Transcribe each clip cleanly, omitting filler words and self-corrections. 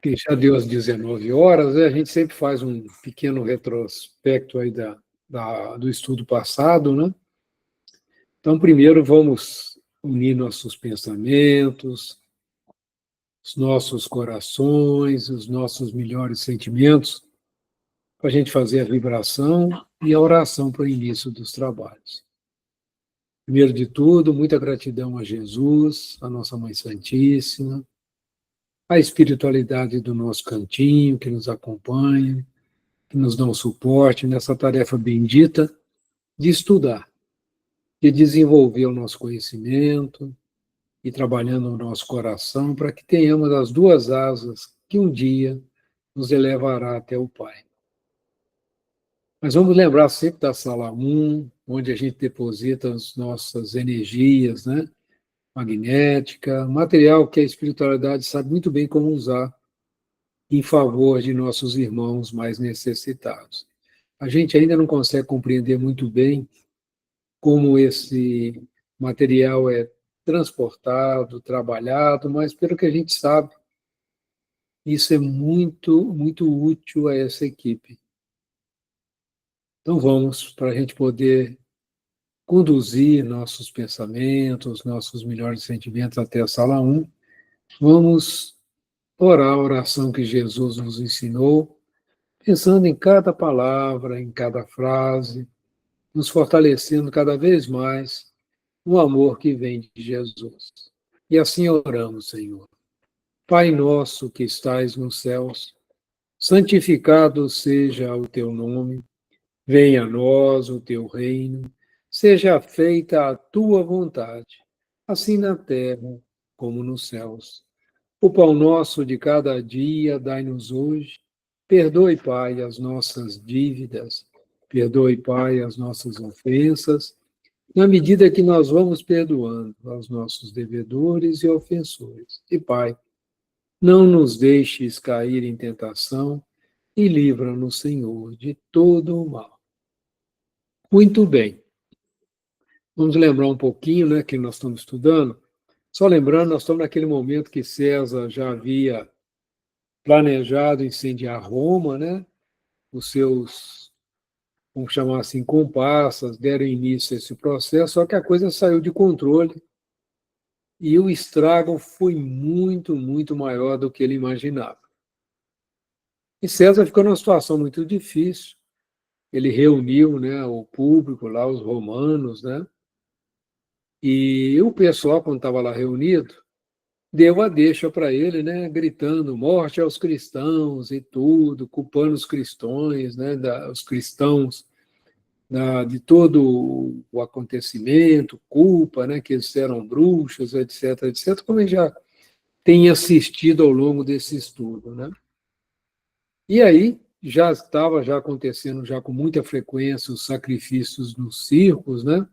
que já deu às 19 horas, né? A gente sempre faz um pequeno retrospecto aí do estudo passado, né? Então, primeiro vamos unir nossos pensamentos, os nossos corações, os nossos melhores sentimentos, para a gente fazer a vibração e a oração para o início dos trabalhos. Primeiro de tudo, muita gratidão a Jesus, a nossa Mãe Santíssima, a espiritualidade do nosso cantinho, que nos acompanha, que nos dão suporte nessa tarefa bendita de estudar, de desenvolver o nosso conhecimento e trabalhando o nosso coração para que tenhamos as duas asas que um dia nos elevará até o Pai. Mas vamos lembrar sempre da sala 1, onde a gente deposita as nossas energias, né? Magnética, material que a espiritualidade sabe muito bem como usar em favor de nossos irmãos mais necessitados. A gente ainda não consegue compreender muito bem como esse material é transportado, trabalhado, mas pelo que a gente sabe, isso é muito, muito útil a essa equipe. Então vamos, para a gente poder conduzir nossos pensamentos, nossos melhores sentimentos até a sala 1, vamos orar a oração que Jesus nos ensinou, pensando em cada palavra, em cada frase, nos fortalecendo cada vez mais no amor que vem de Jesus. E assim oramos, Senhor. Pai nosso que estais nos céus, santificado seja o teu nome, venha a nós o teu reino, seja feita a tua vontade, assim na terra como nos céus. O pão nosso de cada dia dai-nos hoje. Perdoe, Pai, as nossas dívidas. Perdoe, Pai, as nossas ofensas, na medida que nós vamos perdoando aos nossos devedores e ofensores. E, Pai, não nos deixes cair em tentação e livra-nos, Senhor, de todo o mal. Muito bem. Vamos lembrar um pouquinho, né, que nós estamos estudando. Só lembrando, nós estamos naquele momento que César já havia planejado incendiar Roma, né? Os seus, vamos chamar assim, comparsas deram início a esse processo, só que a coisa saiu de controle e o estrago foi muito, muito maior do que ele imaginava. E César ficou numa situação muito difícil. Ele reuniu, né, o público lá, os romanos, né? E o pessoal, quando estava lá reunido, deu a deixa para ele, né, gritando morte aos cristãos e tudo, culpando os cristãos, né, os cristãos de todo o acontecimento, culpa, né, que eles eram bruxos, etc, etc, como ele já tem assistido ao longo desse estudo, né? E aí já estava já acontecendo já com muita frequência os sacrifícios nos circos, né?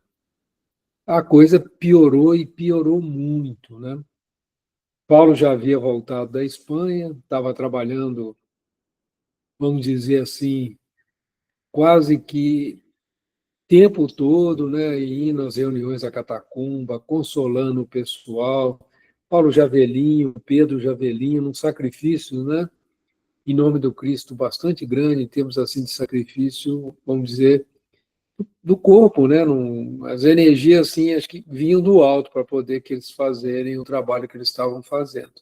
A coisa piorou e piorou muito, né? Paulo já havia voltado da Espanha, estava trabalhando, vamos dizer assim, quase que tempo todo, né, indo às reuniões da catacumba, consolando o pessoal. Paulo já velhinho, Pedro já velhinho, num sacrifício, né, em nome do Cristo bastante grande, em termos assim de sacrifício, vamos dizer, do corpo, né, as energias assim, acho que vinham do alto para poder que eles fazerem o trabalho que eles estavam fazendo.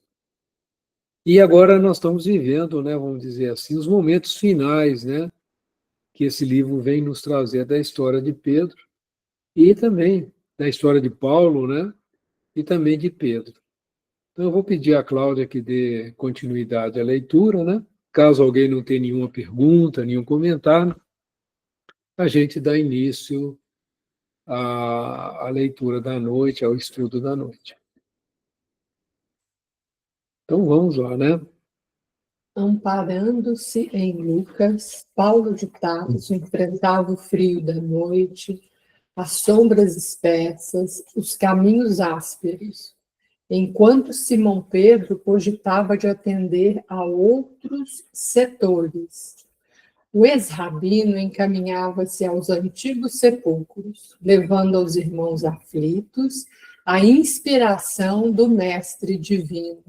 E agora nós estamos vivendo, né, vamos dizer assim, os momentos finais, né, que esse livro vem nos trazer da história de Pedro e também da história de Paulo, né, e também de Pedro. Então eu vou pedir à Cláudia que dê continuidade à leitura, né? Caso alguém não tenha nenhuma pergunta, nenhum comentário, a gente dá início à leitura da noite, ao estudo da noite. Então vamos lá, né? Amparando-se em Lucas, Paulo de Tarso enfrentava o frio da noite, as sombras espessas, os caminhos ásperos, enquanto Simão Pedro cogitava de atender a outros setores. O ex-rabino encaminhava-se aos antigos sepulcros, levando aos irmãos aflitos a inspiração do Mestre Divino,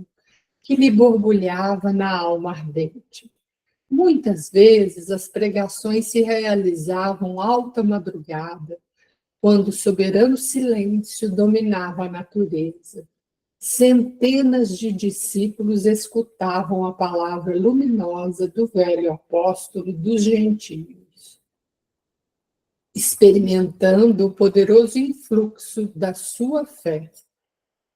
que lhe borbulhava na alma ardente. Muitas vezes as pregações se realizavam alta madrugada, quando o soberano silêncio dominava a natureza. Centenas de discípulos escutavam a palavra luminosa do velho apóstolo dos gentios, experimentando o poderoso influxo da sua fé.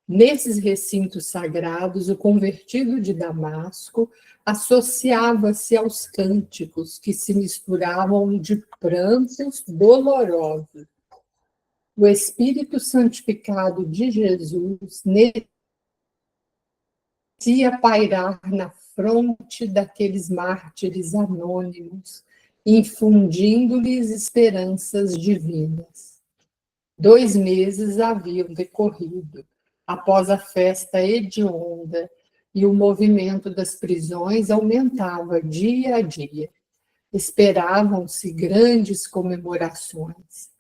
Nesses recintos sagrados, o convertido de Damasco associava-se aos cânticos que se misturavam de prantos dolorosos. O Espírito santificado de Jesus parecia pairar na fronte daqueles mártires anônimos, infundindo-lhes esperanças divinas. 2 meses haviam decorrido após a festa hedionda, e o movimento das prisões aumentava dia a dia. Esperavam-se grandes comemorações.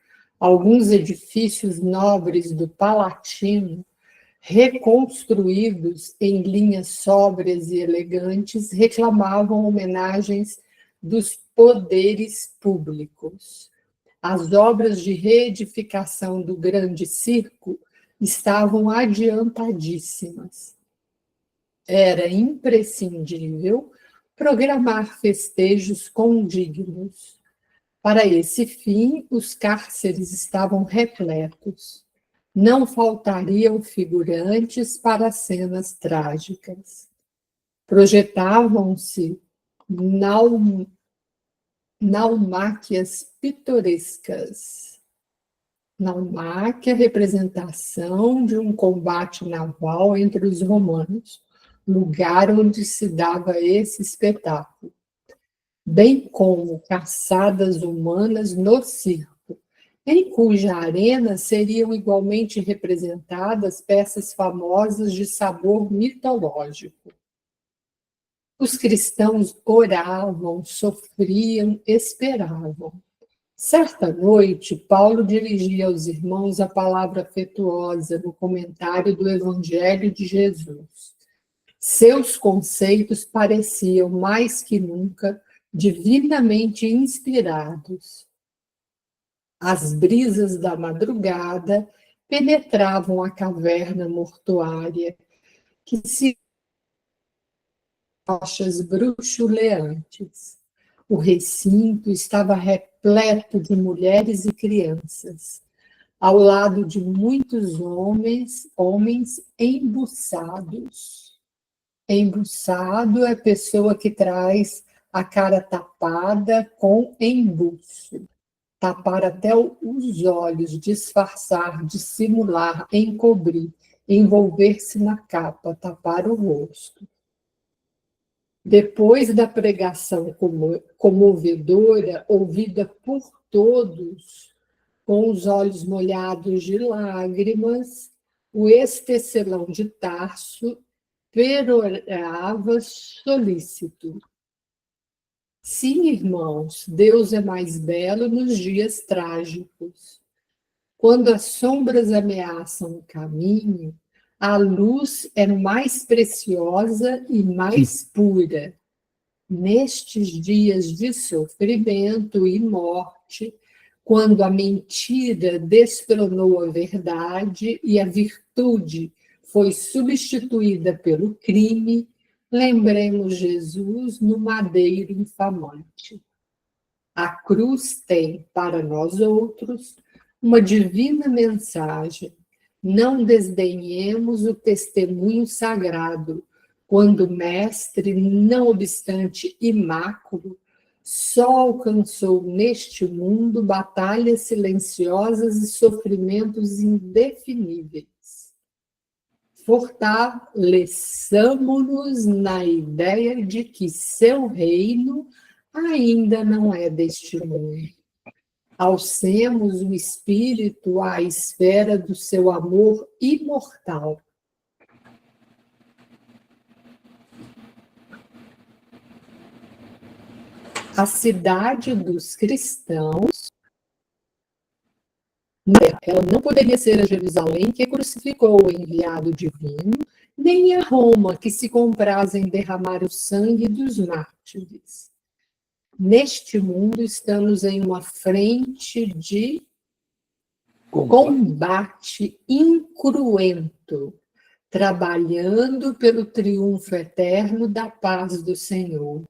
Alguns edifícios nobres do Palatino, reconstruídos em linhas sóbrias e elegantes, reclamavam homenagens dos poderes públicos. As obras de reedificação do grande circo estavam adiantadíssimas. Era imprescindível programar festejos condignos. Para esse fim, os cárceres estavam repletos. Não faltariam figurantes para cenas trágicas. Projetavam-se naumáquias pitorescas. Naumáquia, representação de um combate naval entre os romanos, lugar onde se dava esse espetáculo, bem como caçadas humanas no circo, em cuja arena seriam igualmente representadas peças famosas de sabor mitológico. Os cristãos oravam, sofriam, esperavam. Certa noite, Paulo dirigia aos irmãos a palavra afetuosa no comentário do Evangelho de Jesus. Seus conceitos pareciam, mais que nunca, divinamente inspirados. As brisas da madrugada penetravam a caverna mortuária, que se rochas bruxuleantes. O recinto estava repleto de mulheres e crianças, ao lado de muitos homens embuçados. Embuçado é pessoa que traz a cara tapada com embuço. Tapar até os olhos, disfarçar, dissimular, encobrir, envolver-se na capa, tapar o rosto. Depois da pregação comovedora, ouvida por todos, com os olhos molhados de lágrimas, o ex-tecelão de Tarso perorava solícito. Sim, irmãos, Deus é mais belo nos dias trágicos. Quando as sombras ameaçam o caminho, a luz é mais preciosa e mais pura. Nestes dias de sofrimento e morte, quando a mentira destronou a verdade e a virtude foi substituída pelo crime, lembremos Jesus no madeiro infamante. A cruz tem, para nós outros, uma divina mensagem. Não desdenhemos o testemunho sagrado, quando o Mestre, não obstante imáculo, só alcançou neste mundo batalhas silenciosas e sofrimentos indefiníveis. Fortaleçamo-nos na ideia de que seu reino ainda não é deste mundo. Alcemos o espírito à esfera do seu amor imortal. A cidade dos cristãos, ela não poderia ser a Jerusalém que crucificou o enviado divino nem a Roma, que se compraz em derramar o sangue dos mártires. Neste mundo estamos em uma frente de combate incruento, trabalhando pelo triunfo eterno da paz do Senhor.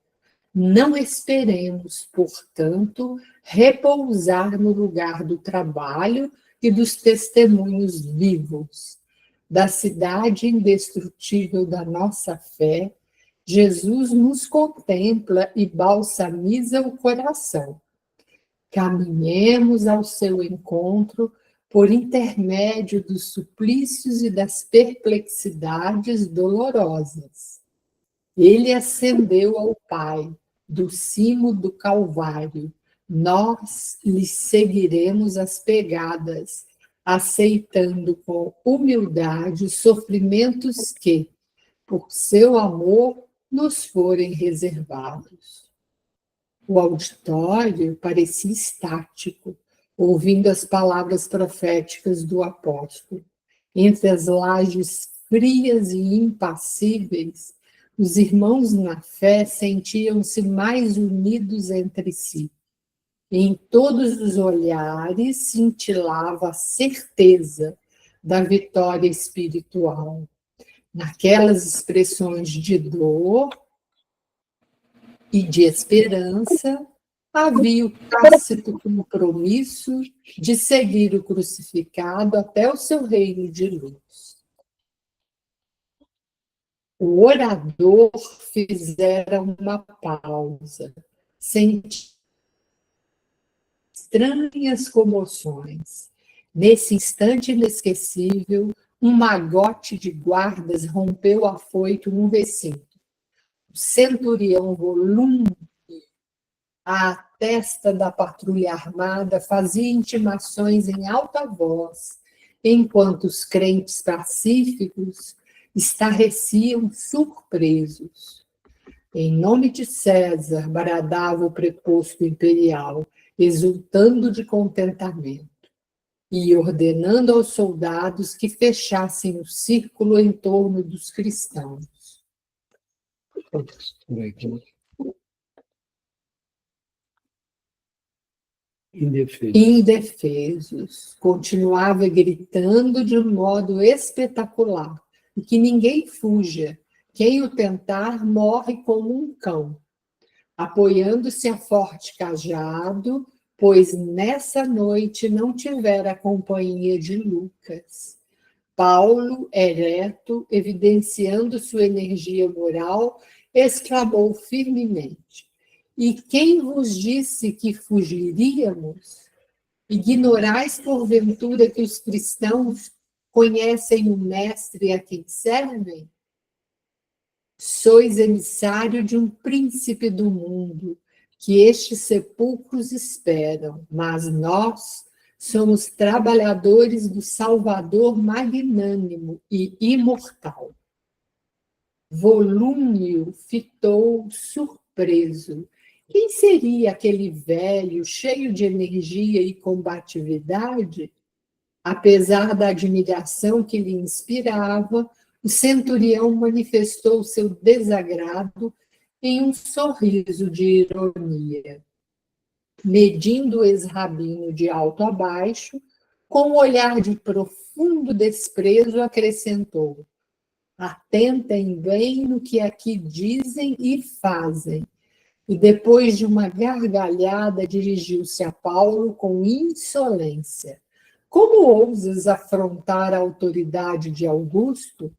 Não esperemos, portanto, repousar no lugar do trabalho e dos testemunhos vivos. Da cidade indestrutível da nossa fé, Jesus nos contempla e balsamiza o coração. Caminhemos ao seu encontro por intermédio dos suplícios e das perplexidades dolorosas. Ele ascendeu ao Pai, do cimo do Calvário. Nós lhe seguiremos as pegadas, aceitando com humildade os sofrimentos que, por seu amor, nos forem reservados. O auditório parecia estático, ouvindo as palavras proféticas do apóstolo. Entre as lajes frias e impassíveis, os irmãos na fé sentiam-se mais unidos entre si. Em todos os olhares cintilava a certeza da vitória espiritual. Naquelas expressões de dor e de esperança, havia o tácito compromisso de seguir o crucificado até o seu reino de luz. O orador fizera uma pausa, sentindo estranhas comoções. Nesse instante inesquecível, um magote de guardas rompeu afoito no recinto. O centurião volúvel, à testa da patrulha armada, fazia intimações em alta voz, enquanto os crentes pacíficos estarreciam surpresos. Em nome de César, bradava o preposto imperial, exultando de contentamento, e ordenando aos soldados que fechassem o círculo em torno dos cristãos. Indefesos, continuava gritando de um modo espetacular, e que ninguém fuja, quem o tentar morre como um cão, apoiando-se a forte cajado, pois nessa noite não tivera a companhia de Lucas. Paulo, ereto, evidenciando sua energia moral, exclamou firmemente: E quem vos disse que fugiríamos? Ignorais, porventura, que os cristãos conhecem o Mestre a quem servem? Sois emissário de um príncipe do mundo, que estes sepulcros esperam, mas nós somos trabalhadores do Salvador magnânimo e imortal. Volúmio fitou surpreso. Quem seria aquele velho, cheio de energia e combatividade? Apesar da admiração que lhe inspirava, o centurião manifestou seu desagrado em um sorriso de ironia. Medindo o ex-rabino de alto a baixo, com um olhar de profundo desprezo, acrescentou: Atentem bem no que aqui dizem e fazem. E depois de uma gargalhada, dirigiu-se a Paulo com insolência. Como ousas afrontar a autoridade de Augusto?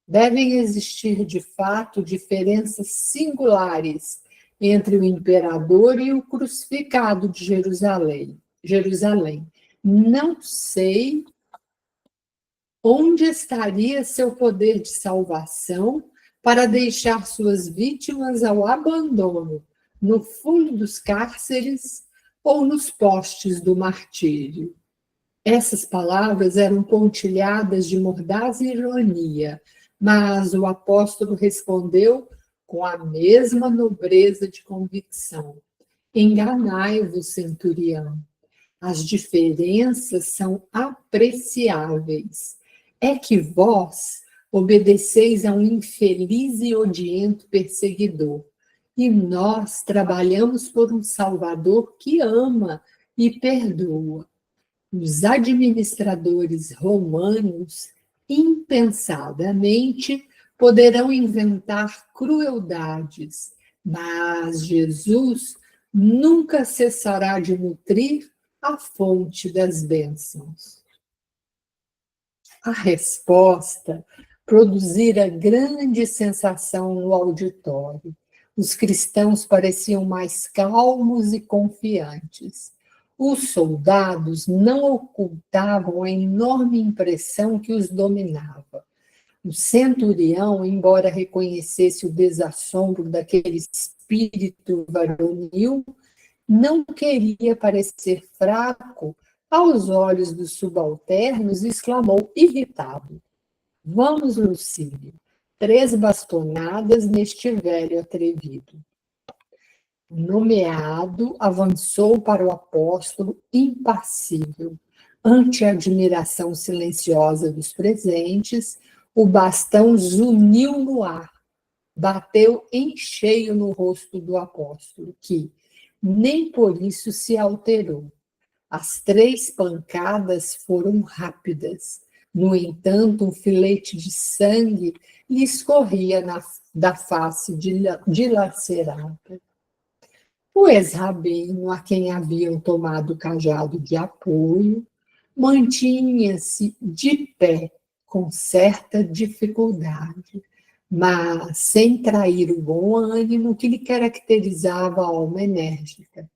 Devem existir, de fato, diferenças singulares entre o imperador e o crucificado de Jerusalém. Não sei onde estaria seu poder de salvação para deixar suas vítimas ao abandono, no fundo dos cárceres ou nos postes do martírio. Essas palavras eram pontilhadas de mordaz ironia, mas o apóstolo respondeu com a mesma nobreza de convicção: Enganai-vos, centurião. As diferenças são apreciáveis. É que vós obedeceis a um infeliz e odiento perseguidor. E nós trabalhamos por um Salvador que ama e perdoa. Os administradores romanos, impensadamente, poderão inventar crueldades, mas Jesus nunca cessará de nutrir a fonte das bênçãos. A resposta produzira grande sensação no auditório. Os cristãos pareciam mais calmos e confiantes. Os soldados não ocultavam a enorme impressão que os dominava. O centurião, embora reconhecesse o desassombro daquele espírito varonil, não queria parecer fraco aos olhos dos subalternos e exclamou, irritado: Vamos, Lucílio, 3 bastonadas neste velho atrevido. O nomeado avançou para o apóstolo impassível. Ante a admiração silenciosa dos presentes, o bastão zuniu no ar, bateu em cheio no rosto do apóstolo, que nem por isso se alterou. As 3 pancadas foram rápidas. No entanto, um filete de sangue lhe escorria da face dilacerada. O ex-rabino, a quem haviam tomado o cajado de apoio, mantinha-se de pé com certa dificuldade, mas sem trair o bom ânimo que lhe caracterizava a alma enérgica.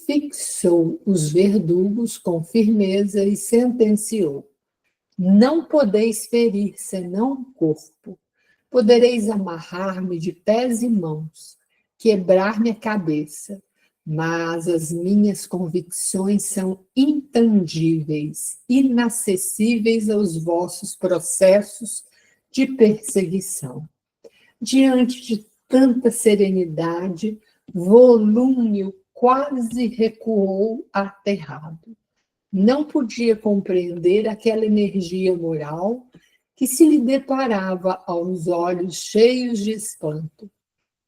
Fixou os verdugos com firmeza e sentenciou: Não podeis ferir senão o corpo. Podereis amarrar-me de pés e mãos, quebrar-me a cabeça, mas as minhas convicções são intangíveis, inacessíveis aos vossos processos de perseguição. Diante de tanta serenidade, Volúmnio quase recuou aterrado. Não podia compreender aquela energia moral que se lhe deparava aos olhos cheios de espanto.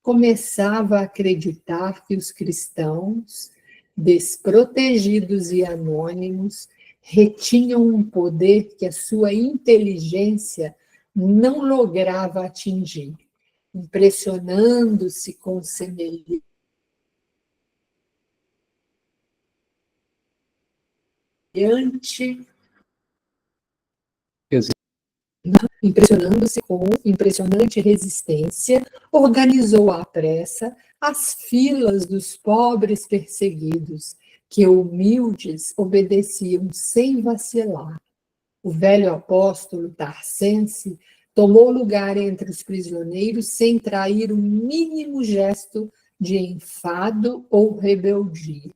Começava a acreditar que os cristãos, desprotegidos e anônimos, retinham um poder que a sua inteligência não lograva atingir, impressionando-se com semelhança impressionando-se com impressionante resistência, organizou à pressa as filas dos pobres perseguidos, que humildes obedeciam sem vacilar. O velho apóstolo Tarsense tomou lugar entre os prisioneiros sem trair o mínimo gesto de enfado ou rebeldia.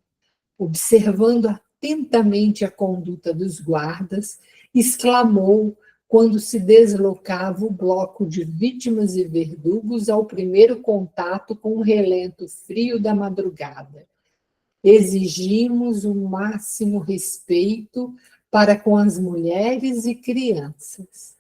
Observando atentamente a conduta dos guardas, exclamou quando se deslocava o bloco de vítimas e verdugos ao primeiro contato com o relento frio da madrugada: exigimos o máximo respeito para com as mulheres e crianças.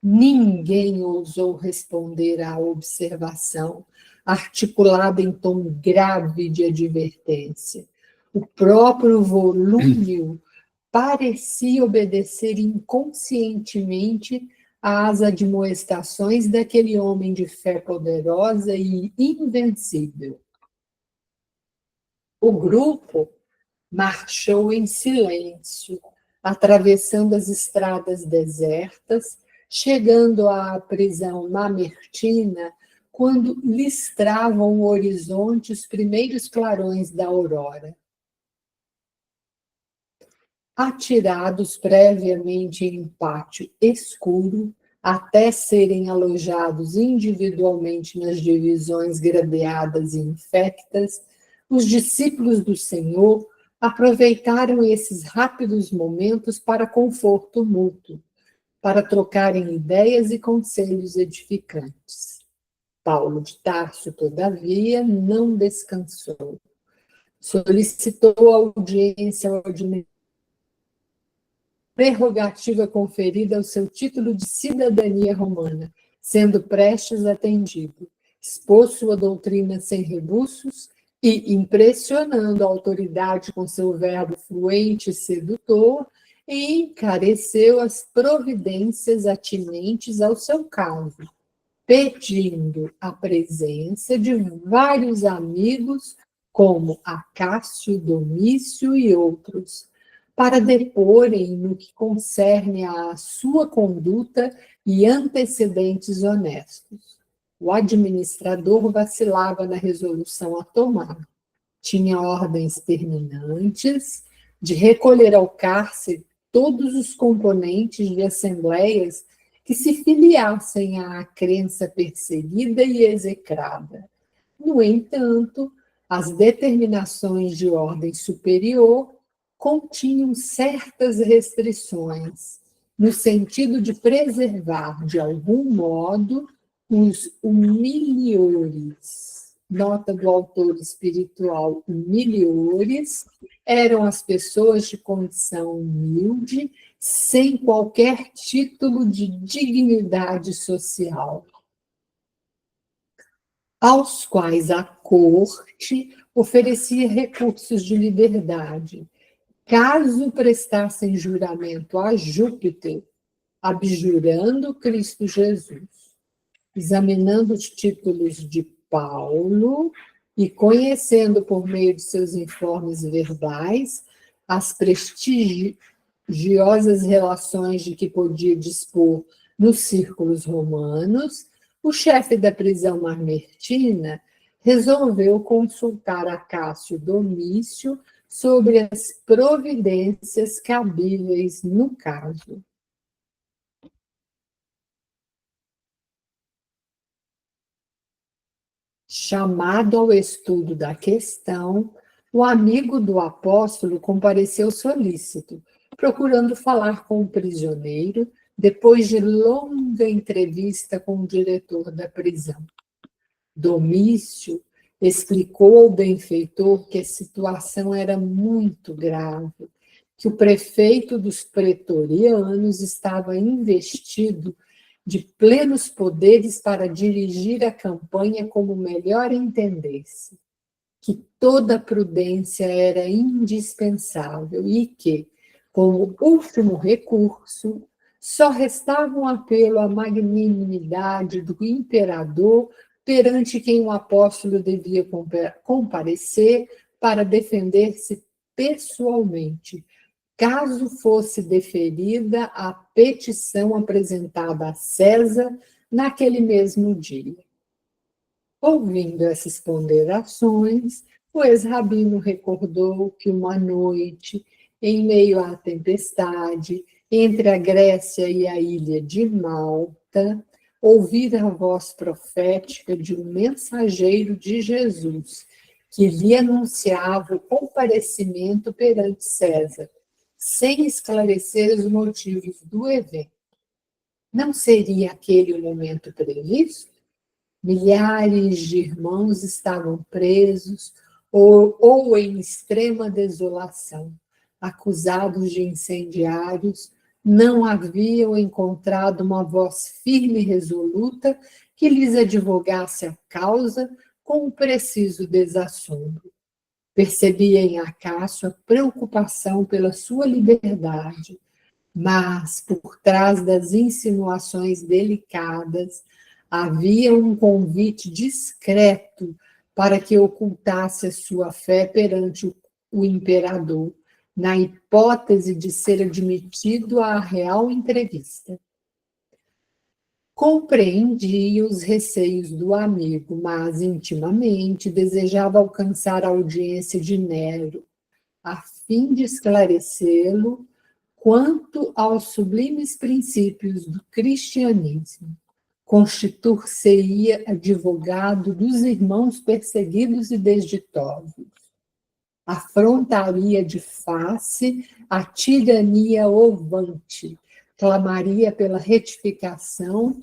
Ninguém ousou responder à observação, articulada em tom grave de advertência. O próprio Volúmio parecia obedecer inconscientemente às admoestações daquele homem de fé poderosa e invencível. O grupo marchou em silêncio, atravessando as estradas desertas, chegando à prisão mamertina, quando listravam o horizonte os primeiros clarões da aurora. Atirados previamente em um pátio escuro, até serem alojados individualmente nas divisões gradeadas e infectas, os discípulos do Senhor aproveitaram esses rápidos momentos para conforto mútuo, para trocarem ideias e conselhos edificantes. Paulo de Tarso, todavia, não descansou. Solicitou audiência ao administrador prerrogativa conferida ao seu título de cidadania romana, sendo prestes atendido. Expôs sua doutrina sem rebuços e, impressionando a autoridade com seu verbo fluente e sedutor, encareceu as providências atinentes ao seu caso, pedindo a presença de vários amigos, como Acácio, Domício e outros, para deporem no que concerne à sua conduta e antecedentes honestos. O administrador vacilava na resolução a tomar. Tinha ordens terminantes de recolher ao cárcere todos os componentes de assembleias que se filiassem à crença perseguida e execrada. No entanto, as determinações de ordem superior continham certas restrições, no sentido de preservar, de algum modo, os humiliores. Nota do autor espiritual: humiliores eram as pessoas de condição humilde, sem qualquer título de dignidade social, aos quais a corte oferecia recursos de liberdade, caso prestassem juramento a Júpiter, abjurando Cristo Jesus. Examinando os títulos de Paulo e conhecendo por meio de seus informes verbais as prestigiosas relações de que podia dispor nos círculos romanos, o chefe da prisão mamertina resolveu consultar Acácio Domício sobre as providências cabíveis no caso. Chamado ao estudo da questão, o amigo do apóstolo compareceu solícito, procurando falar com o prisioneiro, depois de longa entrevista com o diretor da prisão. Domício explicou ao benfeitor que a situação era muito grave, que o prefeito dos pretorianos estava investido de plenos poderes para dirigir a campanha como melhor entendesse, que toda prudência era indispensável e que, como último recurso, só restava um apelo à magnanimidade do imperador perante quem o apóstolo devia comparecer para defender-se pessoalmente, caso fosse deferida a petição apresentada a César naquele mesmo dia. Ouvindo essas ponderações, o ex-rabino recordou que uma noite, em meio à tempestade, entre a Grécia e a ilha de Malta, ouvira a voz profética de um mensageiro de Jesus, que lhe anunciava o comparecimento perante César, sem esclarecer os motivos do evento. Não seria aquele o momento previsto? Milhares de irmãos estavam presos ou em extrema desolação, acusados de incendiários, não haviam encontrado uma voz firme e resoluta que lhes advogasse a causa com o preciso desassombro. Percebia em Acácio a preocupação pela sua liberdade, mas, por trás das insinuações delicadas, havia um convite discreto para que ocultasse a sua fé perante o imperador, na hipótese de ser admitido à real entrevista. Compreendia os receios do amigo, mas intimamente desejava alcançar a audiência de Nero, a fim de esclarecê-lo quanto aos sublimes princípios do cristianismo. Constituir-se-ia advogado dos irmãos perseguidos e desditosos. Afrontaria de face a tirania ovante, clamaria pela retificação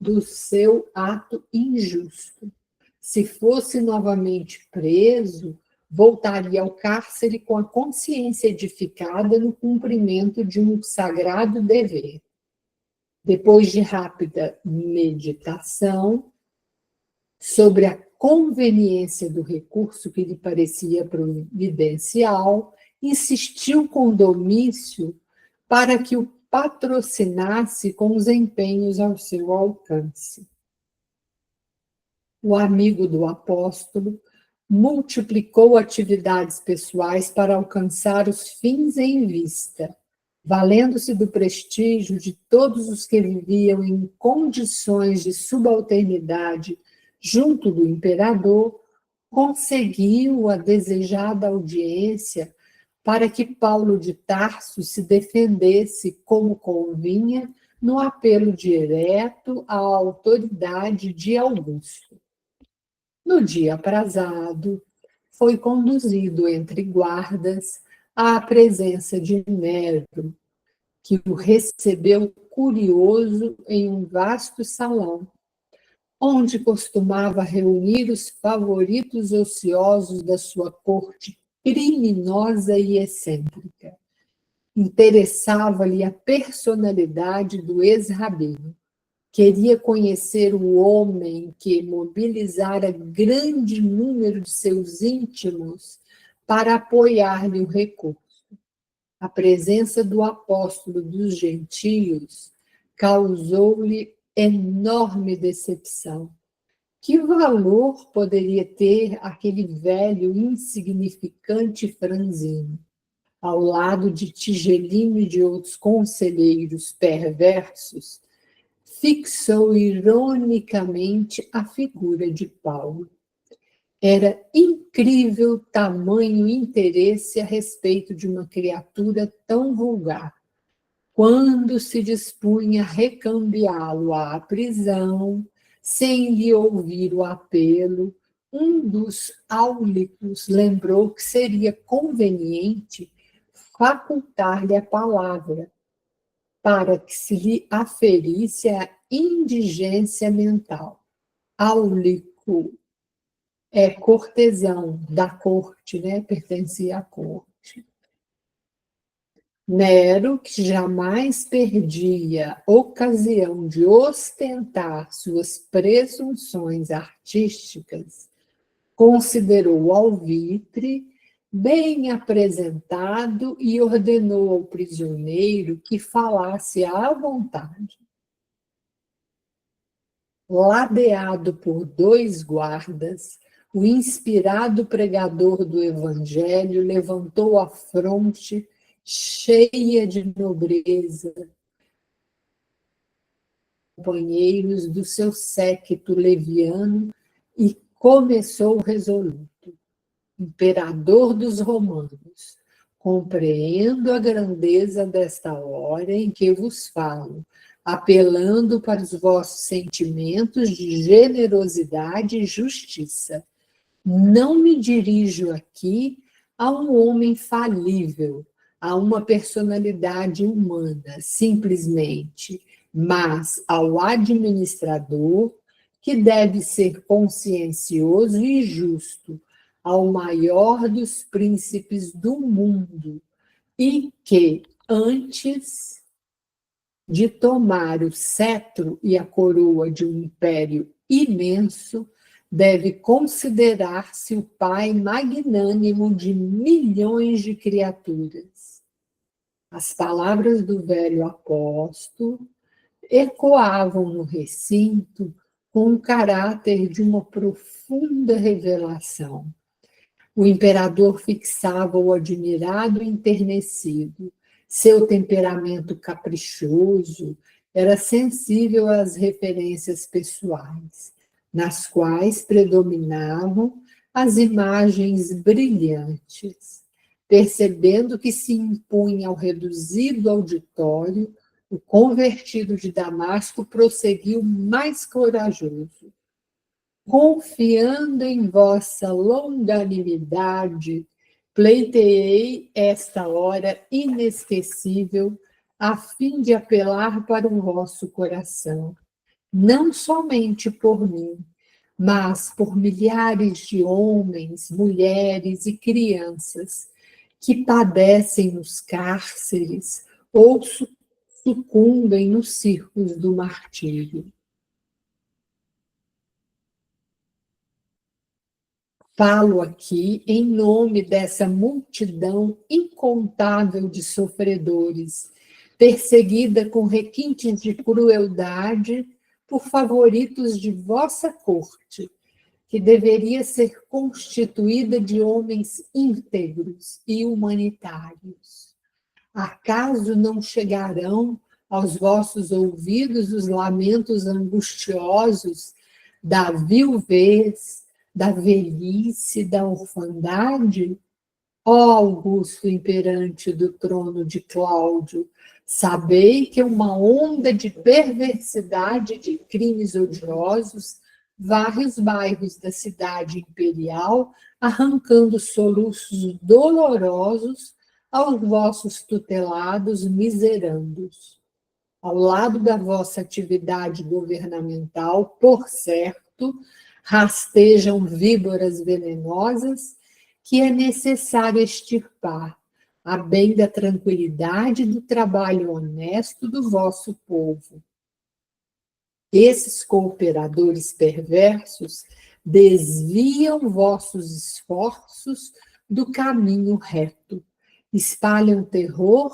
do seu ato injusto. Se fosse novamente preso, voltaria ao cárcere com a consciência edificada no cumprimento de um sagrado dever. Depois de rápida meditação sobre a conveniência do recurso que lhe parecia providencial, insistiu com Domício para que o patrocinasse com os empenhos ao seu alcance. O amigo do apóstolo multiplicou atividades pessoais para alcançar os fins em vista, valendo-se do prestígio de todos os que viviam em condições de subalternidade junto do imperador, conseguiu a desejada audiência para que Paulo de Tarso se defendesse como convinha no apelo direto à autoridade de Augusto. No dia aprazado, foi conduzido entre guardas à presença de Nero, que o recebeu curioso em um vasto salão, onde costumava reunir os favoritos ociosos da sua corte criminosa e excêntrica. Interessava-lhe a personalidade do ex-rabino. Queria conhecer o homem que mobilizara grande número de seus íntimos para apoiar-lhe o recurso. A presença do apóstolo dos gentios causou-lhe enorme decepção. Que valor poderia ter aquele velho insignificante franzino, ao lado de Tigelino e de outros conselheiros perversos? Fixou ironicamente a figura de Paulo. Era incrível tamanho interesse a respeito de uma criatura tão vulgar. Quando se dispunha a recambiá-lo à prisão, sem lhe ouvir o apelo, um dos áulicos lembrou que seria conveniente facultar-lhe a palavra, para que se lhe aferisse a indigência mental. Áulico é cortesão da corte, né? Pertencia à corte. Nero, que jamais perdia ocasião de ostentar suas presunções artísticas, considerou o alvitre bem apresentado e ordenou ao prisioneiro que falasse à vontade. Ladeado por 2 guardas, o inspirado pregador do evangelho levantou a fronte cheia de nobreza, companheiros do seu séquito leviano, e começou resoluto. Imperador dos romanos, compreendo a grandeza desta hora em que vos falo, apelando para os vossos sentimentos de generosidade e justiça. Não me dirijo aqui a um homem falível, a uma personalidade humana, simplesmente, mas ao administrador, que deve ser consciencioso e justo, ao maior dos príncipes do mundo, e que, antes de tomar o cetro e a coroa de um império imenso, deve considerar-se o pai magnânimo de milhões de criaturas. As palavras do velho apóstolo ecoavam no recinto com o caráter de uma profunda revelação. O imperador fixava-o admirado e enternecido. Seu temperamento caprichoso era sensível às referências pessoais, nas quais predominavam as imagens brilhantes. Percebendo que se impunha ao reduzido auditório, o convertido de Damasco prosseguiu mais corajoso. Confiando em vossa longanimidade, pleiteei esta hora inesquecível, a fim de apelar para o vosso coração, não somente por mim, mas por milhares de homens, mulheres e crianças que padecem nos cárceres ou sucumbem nos círculos do martírio. Falo aqui em nome dessa multidão incontável de sofredores, perseguida com requintes de crueldade por favoritos de vossa corte, que deveria ser constituída de homens íntegros e humanitários. Acaso não chegarão aos vossos ouvidos os lamentos angustiosos da viuvez, da velhice, da orfandade? Ó Augusto imperante do trono de Cláudio, sabei que uma onda de perversidade e de crimes odiosos varre os bairros da cidade imperial, arrancando soluços dolorosos aos vossos tutelados miserandos. Ao lado da vossa atividade governamental, por certo, rastejam víboras venenosas que é necessário extirpar, a bem da tranquilidade e do trabalho honesto do vosso povo. Esses cooperadores perversos desviam vossos esforços do caminho reto, espalham terror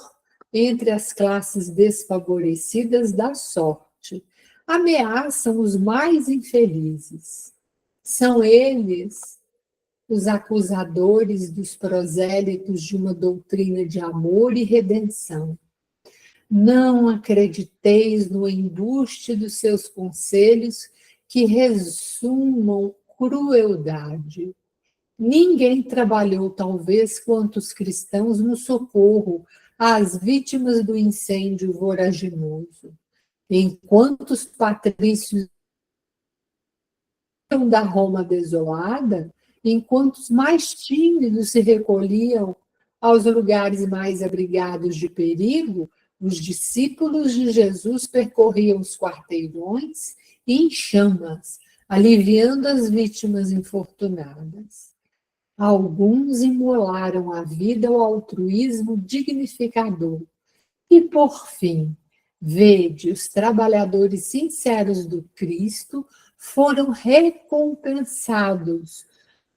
entre as classes desfavorecidas da sorte, ameaçam os mais infelizes. São eles os acusadores dos prosélitos de uma doutrina de amor e redenção. Não acrediteis no embuste dos seus conselhos que resumam crueldade. Ninguém trabalhou, talvez, quanto os cristãos no socorro às vítimas do incêndio voraginoso. Enquanto os patrícios da Roma desolada, enquanto os mais tímidos se recolhiam aos lugares mais abrigados de perigo, os discípulos de Jesus percorriam os quarteirões em chamas, aliviando as vítimas infortunadas. Alguns imolaram a vida ao altruísmo dignificador. E, por fim, vede, os trabalhadores sinceros do Cristo foram recompensados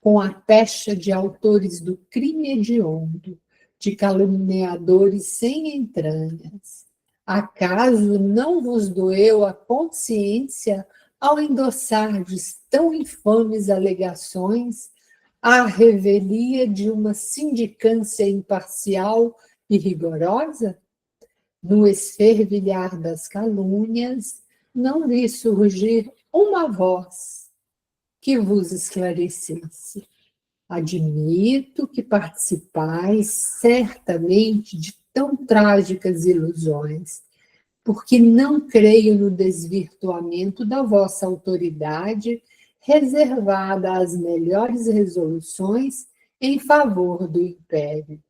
com a pecha de autores do crime hediondo, de caluniadores sem entranhas. Acaso não vos doeu a consciência ao endossardes tão infames alegações à revelia de uma sindicância imparcial e rigorosa? No esfervilhar das calúnias, não vi surgir uma voz que vos esclarecesse. Admito que participais certamente de tão trágicas ilusões, porque não creio no desvirtuamento da vossa autoridade reservada às melhores resoluções em favor do império.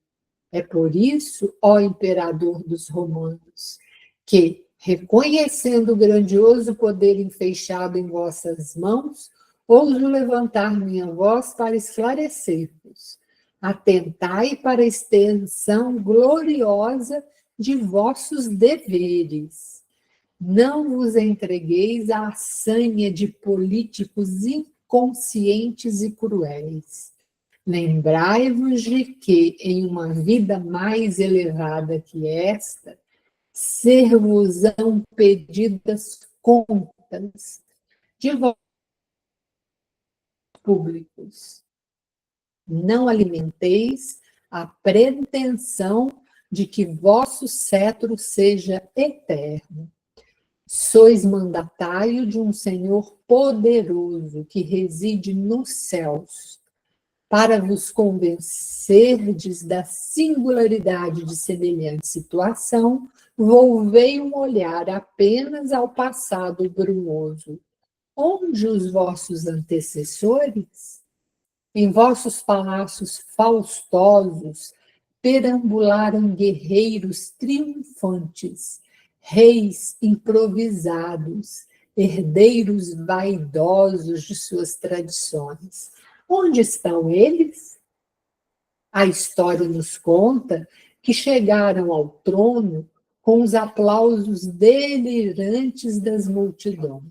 É por isso, ó imperador dos romanos, que, reconhecendo o grandioso poder enfeixado em vossas mãos, ouso levantar minha voz para esclarecer-vos. Atentai para a extensão gloriosa de vossos deveres. Não vos entregueis à sanha de políticos inconscientes e cruéis. Lembrai-vos de que, em uma vida mais elevada que esta, ser-vos-ão pedidas contas de vossos públicos. Não alimenteis a pretensão de que vosso cetro seja eterno. Sois mandatário de um Senhor poderoso que reside nos céus. Para vos convencerdes da singularidade de semelhante situação, volvei um olhar apenas ao passado brumoso. Onde os vossos antecessores? Em vossos palácios faustosos perambularam guerreiros triunfantes, reis improvisados, herdeiros vaidosos de suas tradições. Onde estão eles? A história nos conta que chegaram ao trono com os aplausos delirantes das multidões.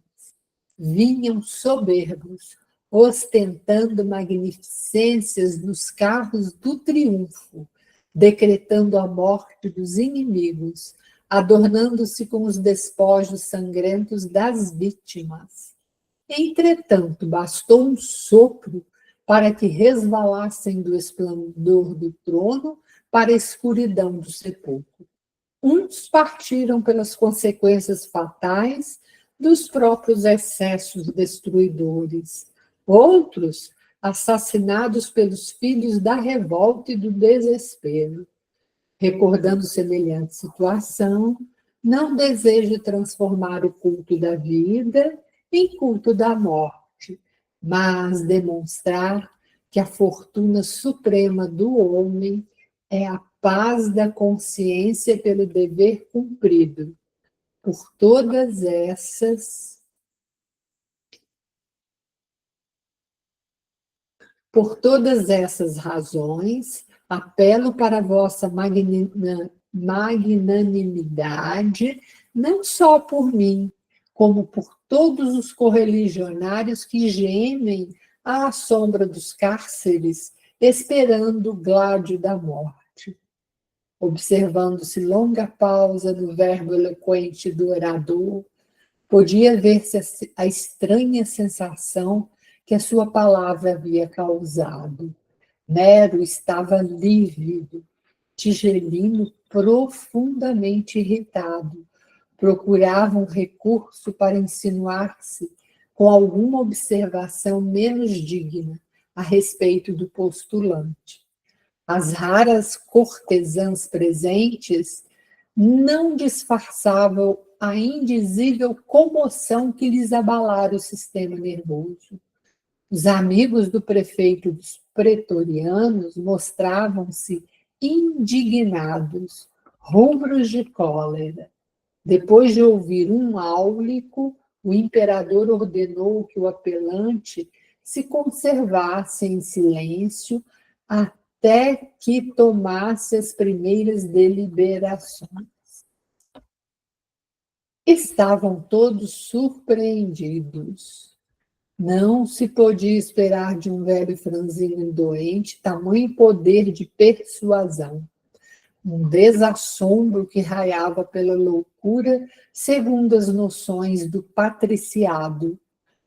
Vinham soberbos, ostentando magnificências nos carros do triunfo, decretando a morte dos inimigos, adornando-se com os despojos sangrentos das vítimas. Entretanto, bastou um sopro para que resvalassem do esplendor do trono para a escuridão do sepulcro. Uns partiram pelas consequências fatais dos próprios excessos destruidores, outros assassinados pelos filhos da revolta e do desespero. Recordando semelhante situação, não desejo transformar o culto da vida em culto da morte, mas demonstrar que a fortuna suprema do homem é a paz da consciência pelo dever cumprido. Por todas essas razões, apelo para a vossa magnanimidade, não só por mim, como por todos os correligionários que gemem à sombra dos cárceres, esperando o gládio da morte. Observando-se longa pausa no verbo eloquente do orador, podia ver-se a estranha sensação que a sua palavra havia causado. Nero estava lívido, Tigelino profundamente irritado. Procurava um recurso para insinuar-se com alguma observação menos digna a respeito do postulante. As raras cortesãs presentes não disfarçavam a indizível comoção que lhes abalara o sistema nervoso. Os amigos do prefeito dos pretorianos mostravam-se indignados, rubros de cólera. Depois de ouvir um áulico, o imperador ordenou que o apelante se conservasse em silêncio até que tomasse as primeiras deliberações. Estavam todos surpreendidos. Não se podia esperar de um velho franzino doente tamanho poder de persuasão. Um desassombro que raiava pela loucura segundo as noções do patriciado.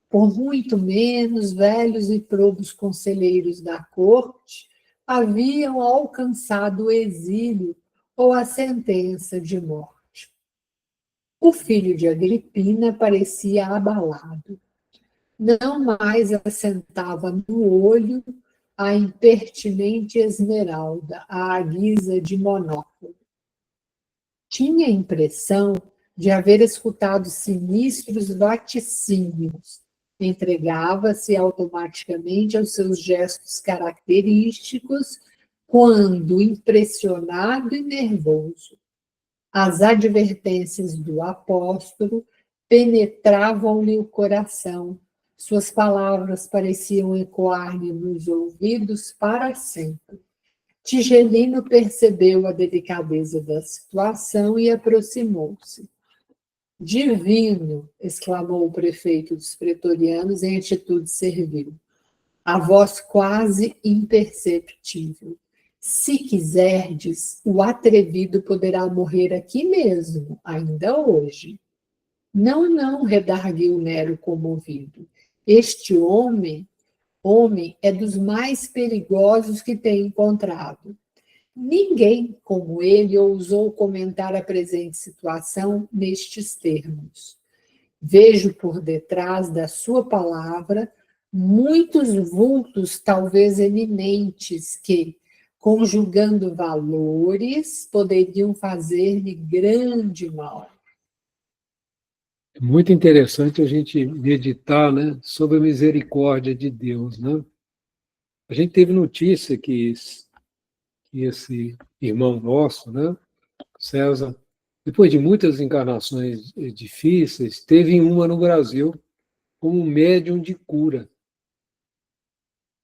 Por muito menos, velhos e probos conselheiros da corte haviam alcançado o exílio ou a sentença de morte. O filho de Agripina parecia abalado. Não mais assentava no olho a impertinente Esmeralda, à guisa de monóculo. Tinha a impressão de haver escutado sinistros vaticínios. Entregava-se automaticamente aos seus gestos característicos quando impressionado e nervoso. As advertências do apóstolo penetravam-lhe o coração. Suas palavras pareciam ecoar-lhe nos ouvidos para sempre. Tigelino percebeu a delicadeza da situação e aproximou-se. Divino! Exclamou o prefeito dos pretorianos em atitude servil. A voz quase imperceptível. Se quiserdes, o atrevido poderá morrer aqui mesmo, ainda hoje. Não, não, redarguiu Nero comovido. Este homem é dos mais perigosos que tenho encontrado. Ninguém, como ele, ousou comentar a presente situação nestes termos. Vejo por detrás da sua palavra muitos vultos, talvez eminentes, que, conjugando valores, poderiam fazer-lhe grande mal. É muito interessante a gente meditar, né, sobre a misericórdia de Deus, né? A gente teve notícia que esse irmão nosso, né, César, depois de muitas encarnações difíceis, teve uma no Brasil como médium de cura.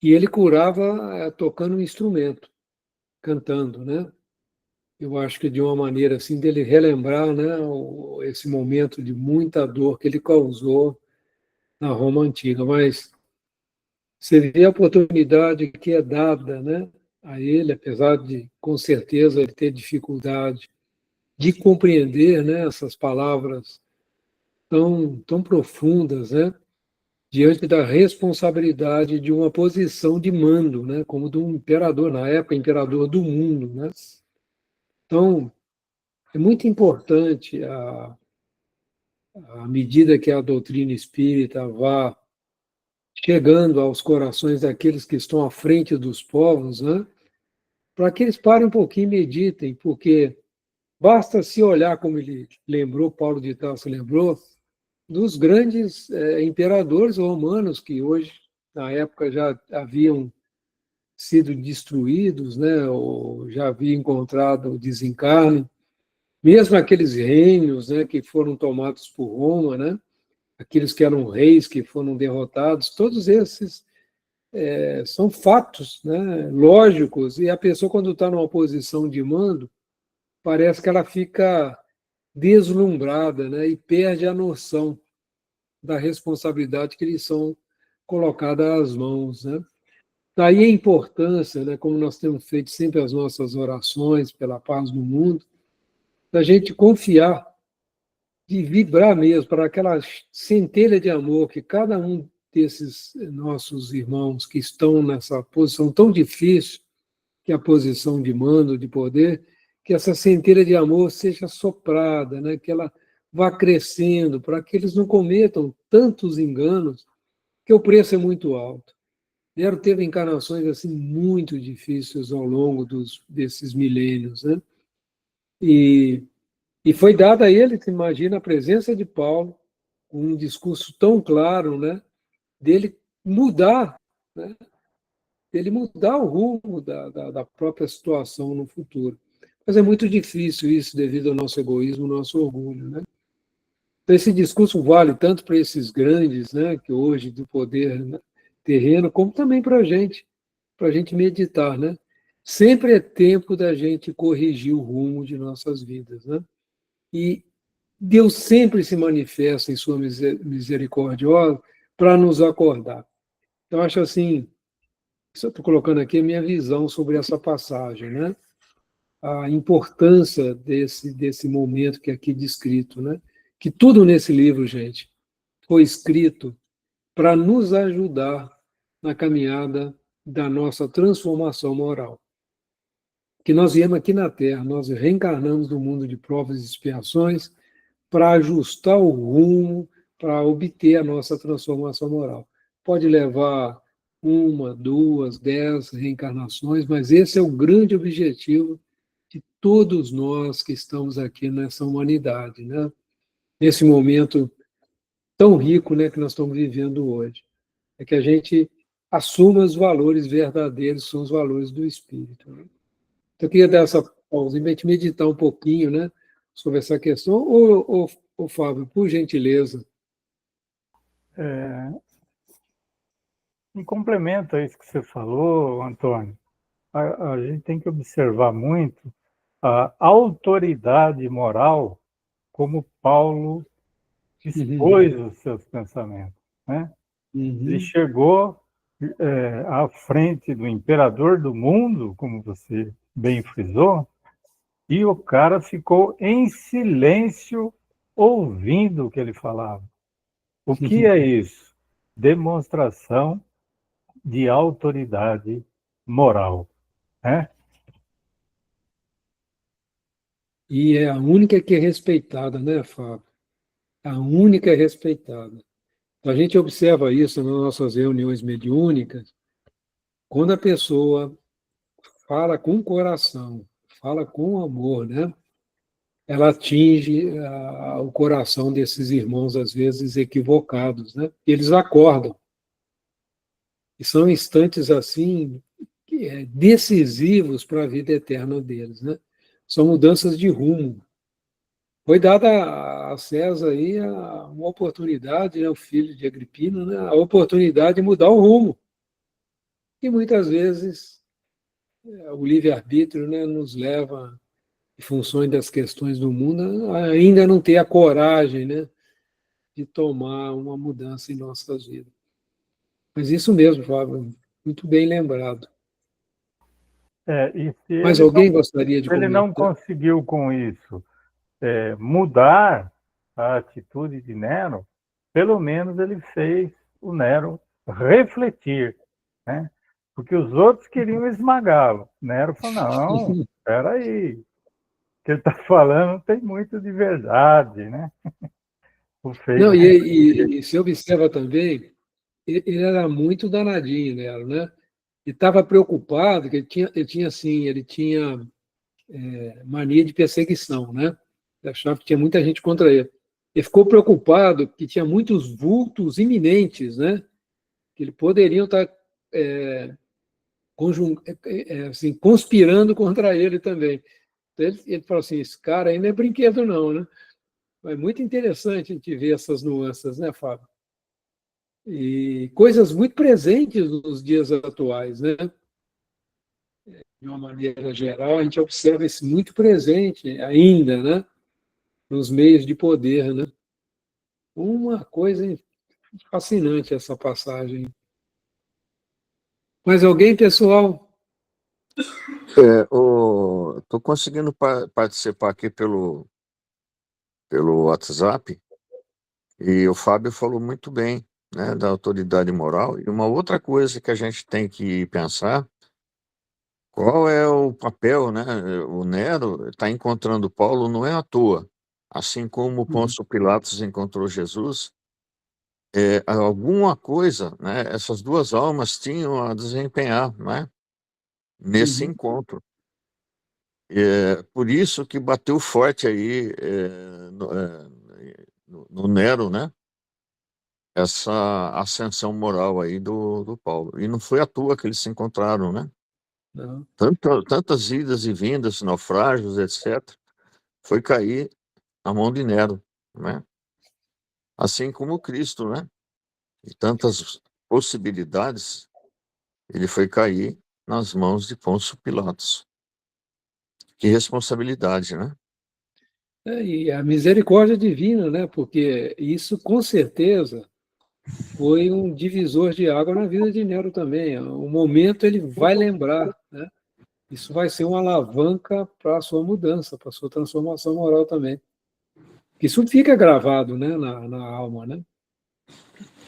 E ele curava tocando um instrumento, cantando, né? Eu acho que de uma maneira assim dele relembrar, né, esse momento de muita dor que ele causou na Roma antiga. Mas você vê a oportunidade que é dada, né, a ele, apesar de, com certeza, ele ter dificuldade de compreender, né, essas palavras tão profundas, né, diante da responsabilidade de uma posição de mando, né, como do imperador, na época, imperador do mundo, né? Então, é muito importante, à medida que a doutrina espírita vá chegando aos corações daqueles que estão à frente dos povos, né, para que eles parem um pouquinho e meditem, porque basta se olhar, como ele lembrou, Paulo de Tarso lembrou, dos grandes imperadores romanos que hoje, na época, já haviam sido destruídos, né, ou já haviam encontrado o desencarne, mesmo aqueles reinos, né, que foram tomados por Roma, né, aqueles que eram reis que foram derrotados, todos esses são fatos, né, lógicos, e a pessoa, quando está numa posição de mando, parece que ela fica deslumbrada, né, e perde a noção da responsabilidade que lhes são colocadas às mãos, né? Daí a importância, né, como nós temos feito sempre as nossas orações pela paz no mundo, da gente confiar, de vibrar mesmo para aquela centelha de amor que cada um desses nossos irmãos que estão nessa posição tão difícil, que é a posição de mando, de poder, que essa centelha de amor seja soprada, né, que ela vá crescendo, para que eles não cometam tantos enganos, que o preço é muito alto. Nero teve encarnações assim muito difíceis ao longo desses milênios, né? E, e foi dada a ele, você imagina, a presença de Paulo, com um discurso tão claro, né? Dele mudar, né? Dele mudar o rumo da própria situação no futuro. Mas é muito difícil isso devido ao nosso egoísmo, ao nosso orgulho, né? Então, esse discurso vale tanto para esses grandes, né, que hoje do poder, né, terreno, como também para a gente meditar, né? Sempre é tempo da gente corrigir o rumo de nossas vidas, né? E Deus sempre se manifesta em sua misericórdia para nos acordar. Então, acho assim, eu estou colocando aqui a minha visão sobre essa passagem, né? A importância desse momento que é aqui descrito, né? Que tudo nesse livro, gente, foi escrito para nos ajudar na caminhada da nossa transformação moral. Que nós viemos aqui na Terra, nós reencarnamos no mundo de provas e expiações para ajustar o rumo, para obter a nossa transformação moral. Pode levar 1, 2, 10 reencarnações, mas esse é o grande objetivo de todos nós que estamos aqui nessa humanidade, né? Nesse momento tão rico, né, que nós estamos vivendo hoje. É que a gente assuma os valores verdadeiros, são os valores do Espírito, né? Então, eu queria dar essa pausa, em gente meditar um pouquinho, né, sobre essa questão. Ô, Fábio, por gentileza. É, em complemento a isso que você falou, Antônio, a gente tem que observar muito a autoridade moral como Paulo expôs os seus pensamentos, né? Ele chegou à frente do imperador do mundo, como você bem frisou, e o cara ficou em silêncio ouvindo o que ele falava. O que é isso? Demonstração de autoridade moral, né? E é a única que é respeitada, né, Fábio? A única é respeitada. Então, a gente observa isso nas nossas reuniões mediúnicas, quando a pessoa fala com o coração, fala com amor, né? Ela atinge o coração desses irmãos, às vezes, equivocados, né? Eles acordam. E são instantes, assim, decisivos para a vida eterna deles, né? São mudanças de rumo. foi dada a César aí uma oportunidade, né, o filho de Agripina, né, a oportunidade de mudar o rumo. E muitas vezes o livre-arbítrio, né, nos leva, em função das questões do mundo, a ainda não ter a coragem, né, de tomar uma mudança em nossas vidas. Mas isso mesmo, Fábio, muito bem lembrado. E se Mas ele alguém gostaria de ele não comentar? conseguiu com isso mudar a atitude de Nero, pelo menos ele fez o Nero refletir, né? Porque os outros queriam esmagá-lo. Nero falou, não, espera aí, o que ele está falando tem muito de verdade, né? O fez Não, refletir. e se observa também, ele era muito danadinho, né? E estava preocupado, que ele tinha mania de perseguição, né? Ele achava que tinha muita gente contra ele. Ele ficou preocupado que tinha muitos vultos iminentes, né? Que ele poderiam estar assim, conspirando contra ele também. Então, ele falou assim, esse cara aí não é brinquedo não, né? É muito interessante a gente ver essas nuances, né, Fábio? E coisas muito presentes nos dias atuais, né? De uma maneira geral, a gente observa isso muito presente ainda, né? Nos meios de poder, né? Uma coisa fascinante essa passagem. Mais alguém, pessoal? Estou conseguindo participar aqui pelo WhatsApp e o Fábio falou muito bem, né, da autoridade moral. E uma outra coisa que a gente tem que pensar, qual é o papel, né? O Nero está encontrando Paulo não é à toa. Assim como Pôncio Pilatos encontrou Jesus, alguma coisa, né, essas duas almas tinham a desempenhar, né, nesse encontro. Por isso que bateu forte aí no Nero, né? Essa ascensão moral aí do Paulo. E não foi à toa que eles se encontraram, né? Não. Tantas idas e vindas, naufrágios, etc. Foi cair na mão de Nero, né? Assim como Cristo, né? E tantas possibilidades, ele foi cair nas mãos de Pôncio Pilatos. Que responsabilidade, né? E a misericórdia divina, né? Porque isso, com certeza, foi um divisor de água na vida de Nero também. Um momento ele vai lembrar, né? Isso vai ser uma alavanca para a sua mudança, para a sua transformação moral também. Isso fica gravado, né, na alma, né?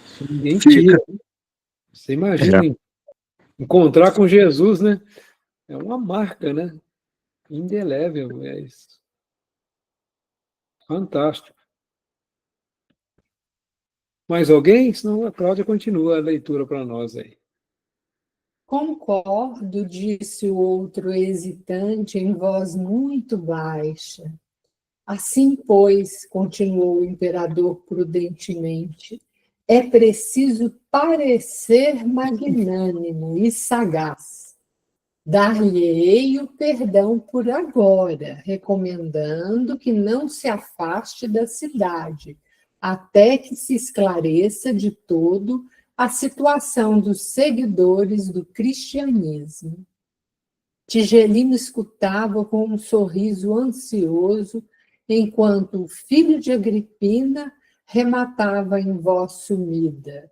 Isso ninguém Fica. tira. Você imagina encontrar com Jesus, né? É uma marca, né? Indelével, é isso. Fantástico. Mais alguém? Senão a Cláudia continua a leitura para nós aí. Concordo, disse o outro hesitante em voz muito baixa. Assim, pois, continuou o imperador prudentemente, é preciso parecer magnânimo e sagaz. Dar-lhe-ei o perdão por agora, recomendando que não se afaste da cidade, até que se esclareça de todo a situação dos seguidores do cristianismo. Tigelino escutava com um sorriso ansioso, enquanto o filho de Agripina rematava em voz sumida.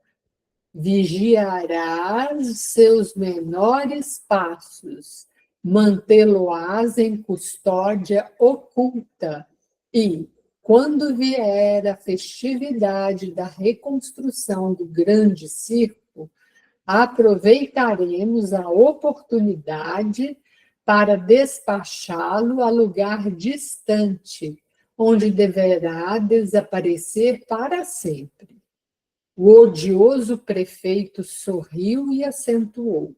Vigiarás seus menores passos, mantê-lo-ás em custódia oculta e, quando vier a festividade da reconstrução do grande circo, aproveitaremos a oportunidade para despachá-lo a lugar distante, onde deverá desaparecer para sempre. O odioso prefeito sorriu e acentuou.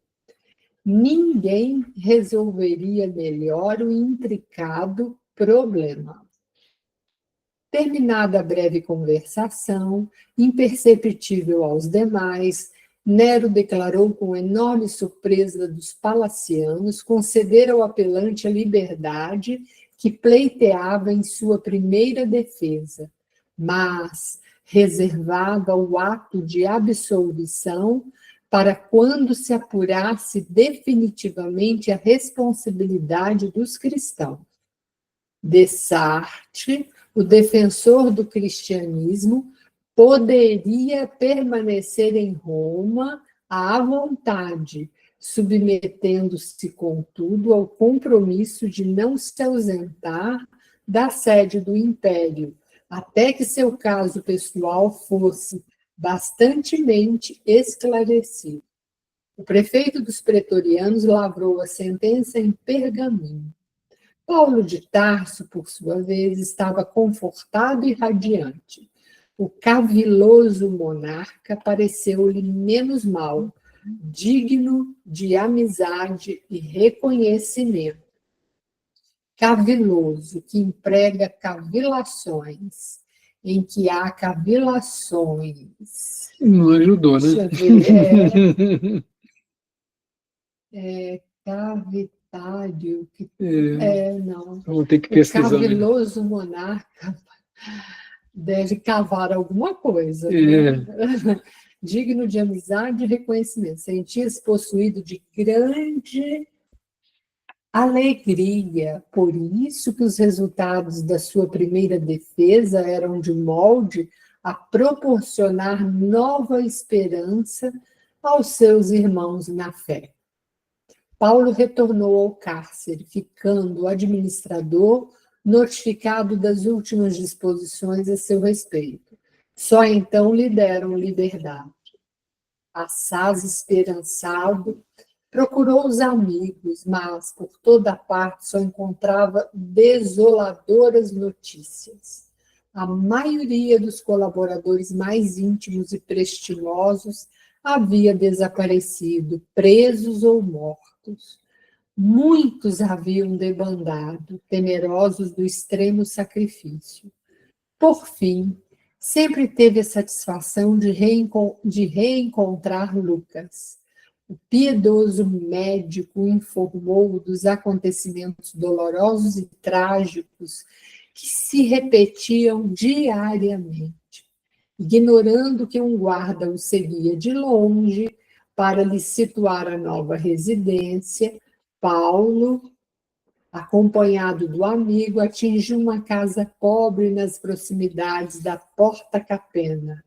Ninguém resolveria melhor o intricado problema. Terminada a breve conversação, imperceptível aos demais, Nero declarou com enorme surpresa dos palacianos conceder ao apelante a liberdade que pleiteava em sua primeira defesa, mas reservava o ato de absolvição para quando se apurasse definitivamente a responsabilidade dos cristãos. Descartes, o defensor do cristianismo, poderia permanecer em Roma à vontade, submetendo-se, contudo, ao compromisso de não se ausentar da sede do império, até que seu caso pessoal fosse bastantemente esclarecido. O prefeito dos pretorianos lavrou a sentença em pergaminho. Paulo de Tarso, por sua vez, estava confortado e radiante. O caviloso monarca pareceu-lhe menos mau, digno de amizade e reconhecimento. Caviloso, que emprega cavilações, em que há cavilações. Não ajudou, né? Deixa eu ver. Cavitário. Não. Vamos ter que O pesquisar. caviloso monarca deve cavar alguma coisa. Digno de amizade e reconhecimento. Sentia-se possuído de grande alegria. Por isso que os resultados da sua primeira defesa eram de molde a proporcionar nova esperança aos seus irmãos na fé. Paulo retornou ao cárcere, ficando o administrador notificado das últimas disposições a seu respeito. Só então lhe deram liberdade. Assaz esperançado, procurou os amigos, mas por toda parte só encontrava desoladoras notícias. A maioria dos colaboradores mais íntimos e prestimosos havia desaparecido, presos ou mortos. Muitos haviam debandado, temerosos do extremo sacrifício. Por fim, sempre teve a satisfação de reencontrar Lucas. O piedoso médico informou dos acontecimentos dolorosos e trágicos que se repetiam diariamente, ignorando que um guarda o seguia de longe para lhe situar a nova residência. Paulo, acompanhado do amigo, atingiu uma casa pobre nas proximidades da Porta Capena.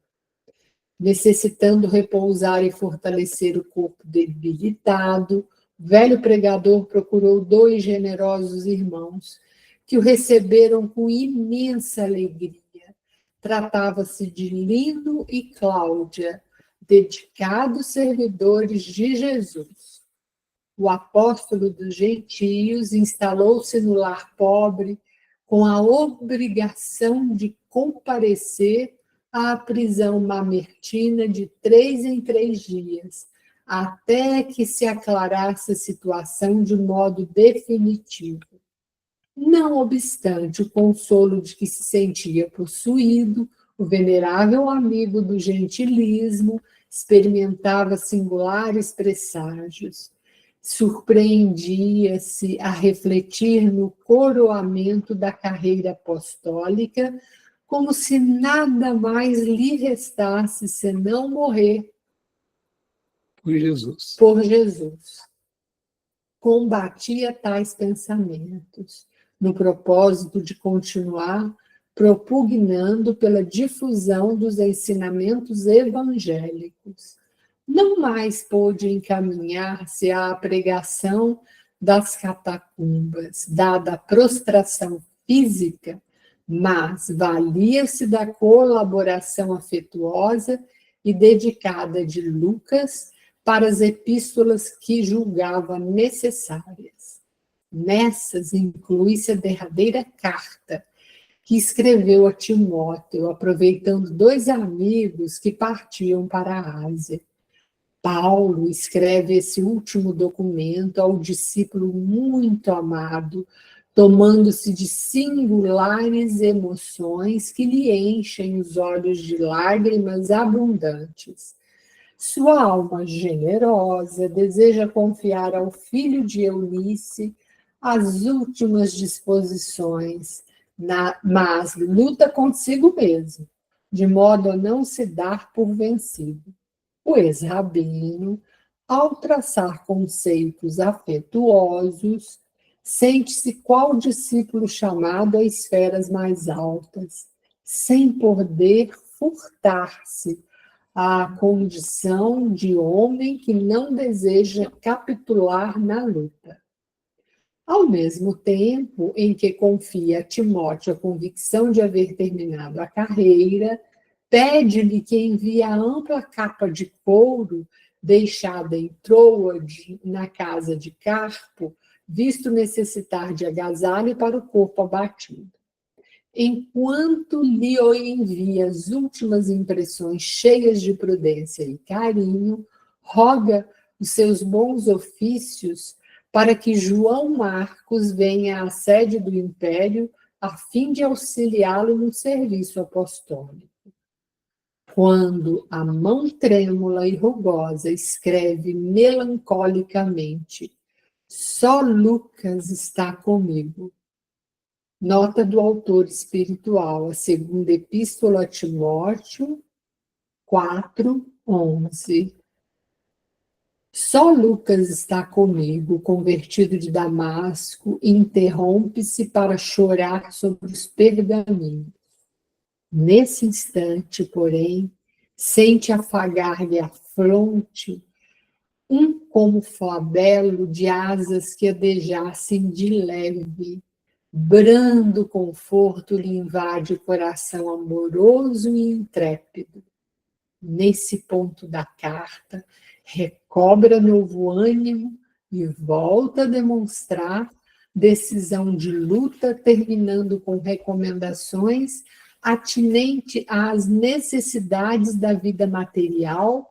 Necessitando repousar e fortalecer o corpo debilitado, o velho pregador procurou 2 generosos irmãos que o receberam com imensa alegria. Tratava-se de Lino e Cláudia, dedicados servidores de Jesus. O apóstolo dos gentios instalou-se no lar pobre com a obrigação de comparecer à prisão mamertina de 3 em 3 dias, até que se aclarasse a situação de modo definitivo. Não obstante o consolo de que se sentia possuído, o venerável amigo do gentilismo experimentava singulares presságios. Surpreendia-se a refletir no coroamento da carreira apostólica, como se nada mais lhe restasse senão morrer Por Jesus. por Jesus. Combatia tais pensamentos, no propósito de continuar propugnando pela difusão dos ensinamentos evangélicos. Não mais pôde encaminhar-se à pregação das catacumbas, dada a prostração física, mas valia-se da colaboração afetuosa e dedicada de Lucas para as epístolas que julgava necessárias. Nessas inclui-se a derradeira carta que escreveu a Timóteo, aproveitando 2 amigos que partiam para a Ásia. Paulo escreve esse último documento ao discípulo muito amado, tomando-se de singulares emoções que lhe enchem os olhos de lágrimas abundantes. Sua alma generosa deseja confiar ao filho de Eunice as últimas disposições, mas luta consigo mesmo, de modo a não se dar por vencido. O ex-rabino, ao traçar conceitos afetuosos, sente-se qual discípulo chamado a esferas mais altas, sem poder furtar-se à condição de homem que não deseja capitular na luta. Ao mesmo tempo em que confia a Timóteo a convicção de haver terminado a carreira, pede-lhe que envie a ampla capa de couro deixada em Troade, na casa de Carpo, visto necessitar de agasalho para o corpo abatido. Enquanto lhe envia as últimas impressões cheias de prudência e carinho, roga os seus bons ofícios para que João Marcos venha à sede do Império a fim de auxiliá-lo no serviço apostólico. Quando a mão trêmula e rugosa escreve melancolicamente: só Lucas está comigo. Nota do autor espiritual, a segunda epístola a Timóteo 4:11. Só Lucas está comigo, convertido de Damasco, e interrompe-se para chorar sobre os pergaminhos. Nesse instante, porém, sente afagar-lhe a fronte como flabelo de asas que adejassem de leve. Brando conforto lhe invade o coração amoroso e intrépido. Nesse ponto da carta, recobra novo ânimo e volta a demonstrar decisão de luta, terminando com recomendações atinentes às necessidades da vida material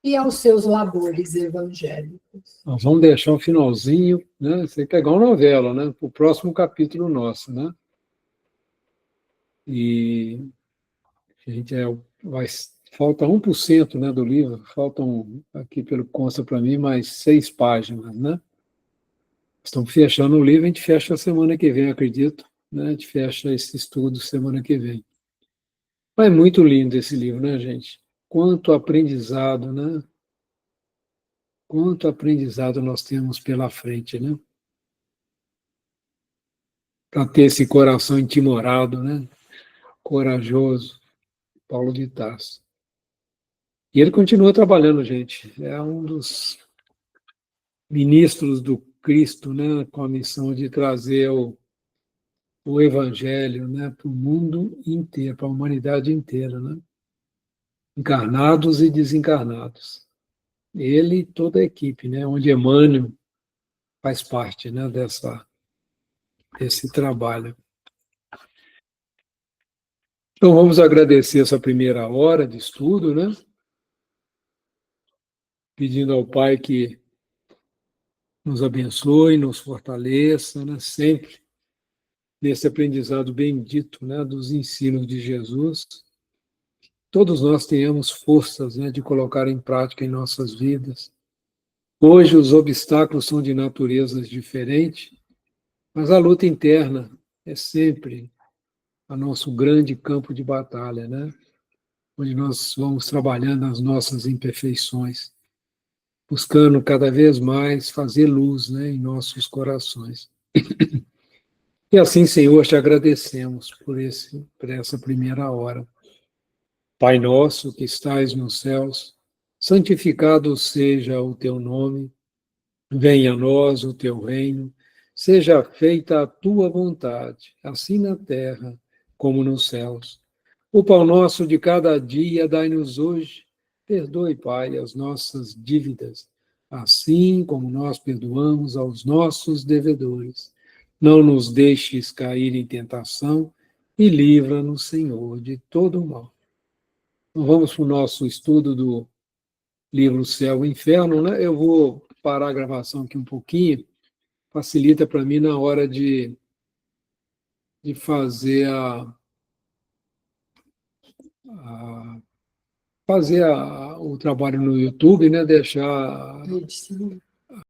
e aos seus labores evangélicos. Nós vamos deixar um finalzinho, né? Isso aí que é igual novela, né? Para o próximo capítulo nosso, né? E a gente falta 1%, né, do livro, faltam, aqui pelo que consta para mim, mais 6 páginas, né? Estamos fechando o livro, a gente fecha a semana que vem, acredito, né? A gente fecha esse estudo semana que vem. Mas é muito lindo esse livro, né, gente? Quanto aprendizado, né? Quanto aprendizado nós temos pela frente, né? Para ter esse coração intimorado, né? Corajoso, Paulo de Tarso. E ele continua trabalhando, gente. É um dos ministros do Cristo, né? Com a missão de trazer o Evangelho, né? Para o mundo inteiro, para a humanidade inteira, né? Encarnados e desencarnados. Ele e toda a equipe, né? Onde Emmanuel faz parte, né? Desse trabalho. Então, vamos agradecer essa primeira hora de estudo, né? Pedindo ao Pai que nos abençoe, nos fortaleça, né? Sempre nesse aprendizado bendito, né? Dos ensinos de Jesus. Todos nós tenhamos forças, né? De colocar em prática em nossas vidas. Hoje os obstáculos são de naturezas diferentes, mas a luta interna é sempre o nosso grande campo de batalha, né? Onde nós vamos trabalhando as nossas imperfeições, buscando cada vez mais fazer luz, né, em nossos corações. E assim, Senhor, te agradecemos por essa primeira hora. Pai nosso que estais nos céus, santificado seja o teu nome, venha a nós o teu reino, seja feita a tua vontade, assim na terra como nos céus. O pão nosso de cada dia dai-nos hoje. Perdoe, Pai, as nossas dívidas, assim como nós perdoamos aos nossos devedores. Não nos deixes cair em tentação e livra-nos, Senhor, de todo o mal. Então, vamos para o nosso estudo do livro Céu e Inferno, né? Eu vou parar a gravação aqui um pouquinho, facilita para mim na hora de fazer o trabalho no YouTube, né? Deixar